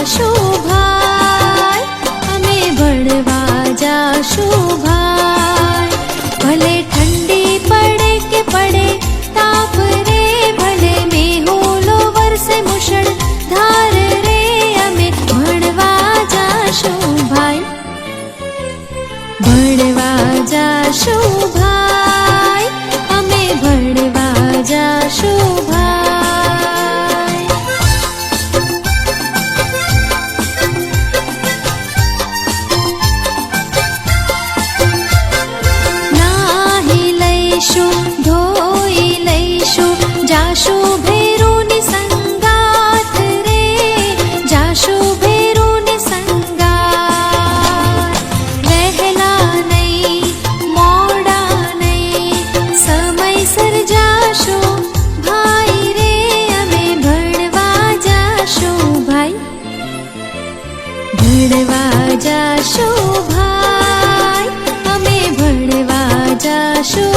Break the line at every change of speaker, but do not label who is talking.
जाशु भाई, अमे भणवा जाशु भाई। भले ठंडी पड़े के पड़े ताप रे, भले मेहुलो वरसे मुसळधार रे, अमे भणवा जाशु भाई, भणवा जाशु भाई, अमे भणवा जाशु भाई। धोई लईशु जाशु भेरूनी संगात रे, जाशु भेरूनी संगात। वहेला नहीं मोड़ा नहीं, समयसर जाशु भाई रे, अमे भणवा जाशु भाई, भणवा जाशु भाई, अमे भणवा जाशु।